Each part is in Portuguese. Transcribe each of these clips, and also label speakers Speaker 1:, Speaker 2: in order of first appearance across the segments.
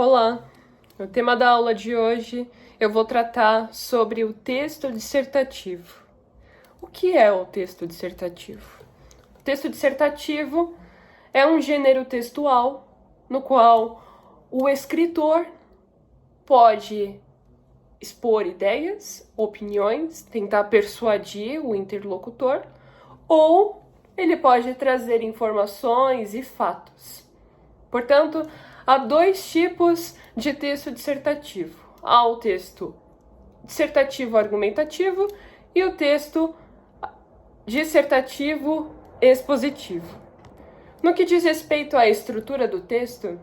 Speaker 1: Olá! No tema da aula de hoje eu vou tratar sobre o texto dissertativo. O que é o texto dissertativo? O texto dissertativo é um gênero textual no qual o escritor pode expor ideias, opiniões, tentar persuadir o interlocutor, ou ele pode trazer informações e fatos. Portanto, há dois tipos de texto dissertativo. Há o texto dissertativo argumentativo e o texto dissertativo expositivo. No que diz respeito à estrutura do texto,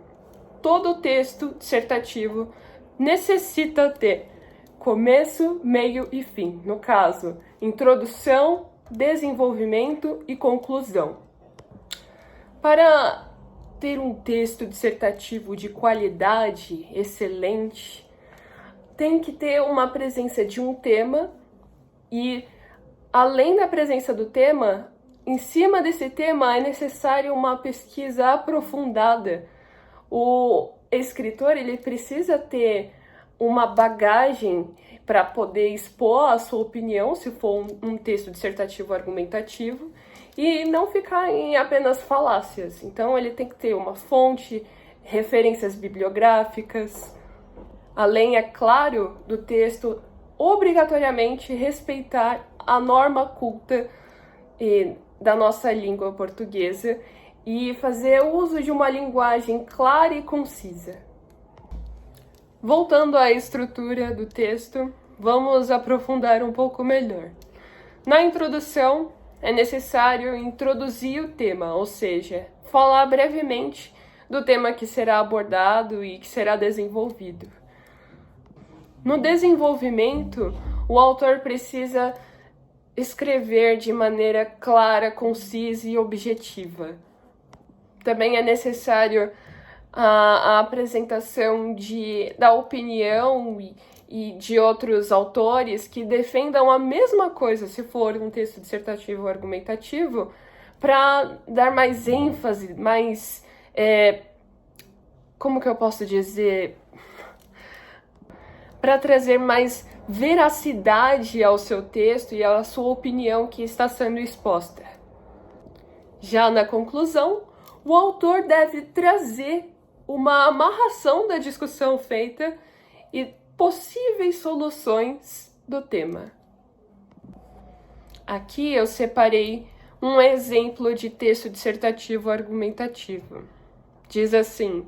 Speaker 1: todo texto dissertativo necessita ter começo, meio e fim. No caso, introdução, desenvolvimento e conclusão. Para ter um texto dissertativo de qualidade excelente, tem que ter uma presença de um tema e, além da presença do tema, em cima desse tema é necessário uma pesquisa aprofundada. O escritor ele precisa ter uma bagagem para poder expor a sua opinião, se for um texto dissertativo argumentativo, e não ficar em apenas falácias. Então ele tem que ter uma fonte, referências bibliográficas, além, é claro, do texto obrigatoriamente respeitar a norma culta da nossa língua portuguesa e fazer uso de uma linguagem clara e concisa. Voltando à estrutura do texto, vamos aprofundar um pouco melhor. Na introdução, é necessário introduzir o tema, ou seja, falar brevemente do tema que será abordado e que será desenvolvido. No desenvolvimento, o autor precisa escrever de maneira clara, concisa e objetiva. Também é necessário a apresentação da opinião e de outros autores que defendam a mesma coisa, se for um texto dissertativo ou argumentativo, para dar mais ênfase, mais... como que eu posso dizer? Para trazer mais veracidade ao seu texto e à sua opinião que está sendo exposta. Já na conclusão, o autor deve trazer uma amarração da discussão feita e possíveis soluções do tema. Aqui eu separei um exemplo de texto dissertativo argumentativo. Diz assim: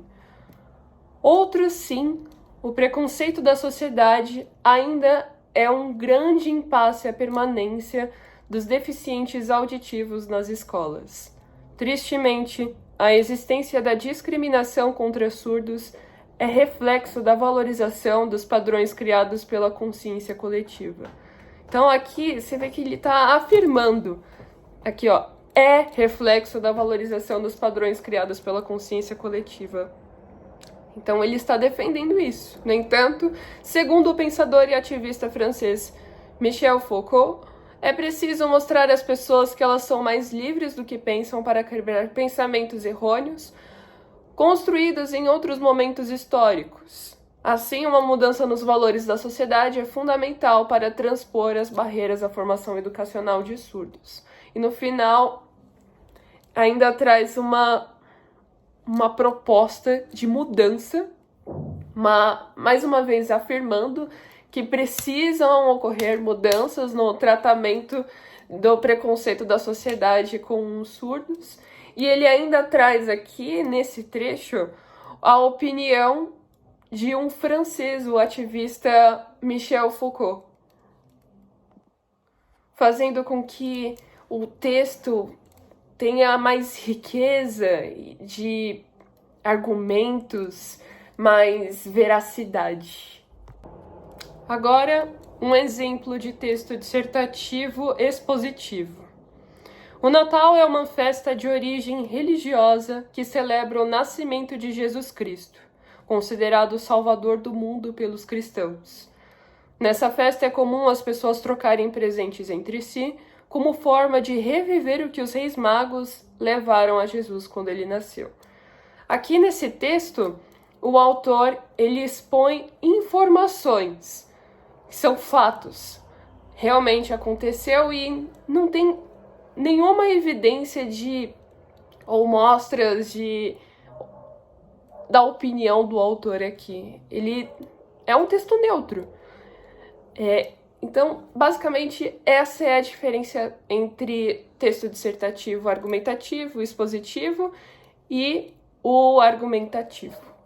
Speaker 1: outro sim, o preconceito da sociedade ainda é um grande impasse à permanência dos deficientes auditivos nas escolas. Tristemente, a existência da discriminação contra surdos é reflexo da valorização dos padrões criados pela consciência coletiva. Então aqui você vê que ele está afirmando, aqui ó, é reflexo da valorização dos padrões criados pela consciência coletiva. Então ele está defendendo isso. No entanto, segundo o pensador e ativista francês Michel Foucault, é preciso mostrar às pessoas que elas são mais livres do que pensam para quebrar pensamentos errôneos, construídos em outros momentos históricos. Assim, uma mudança nos valores da sociedade é fundamental para transpor as barreiras à formação educacional de surdos. E no final, ainda traz uma proposta de mudança, mais uma vez afirmando que precisam ocorrer mudanças no tratamento do preconceito da sociedade com os surdos. E ele ainda traz aqui, nesse trecho, a opinião de um francês, o ativista Michel Foucault, fazendo com que o texto tenha mais riqueza de argumentos, mais veracidade. Agora, um exemplo de texto dissertativo expositivo. O Natal é uma festa de origem religiosa que celebra o nascimento de Jesus Cristo, considerado o Salvador do mundo pelos cristãos. Nessa festa é comum as pessoas trocarem presentes entre si, como forma de reviver o que os reis magos levaram a Jesus quando ele nasceu. Aqui nesse texto, o autor ele expõe informações, que são fatos, realmente aconteceu e não tem nenhuma evidência ou mostras da opinião do autor aqui. Ele é um texto neutro. Então, basicamente, essa é a diferença entre texto dissertativo argumentativo, expositivo e o argumentativo.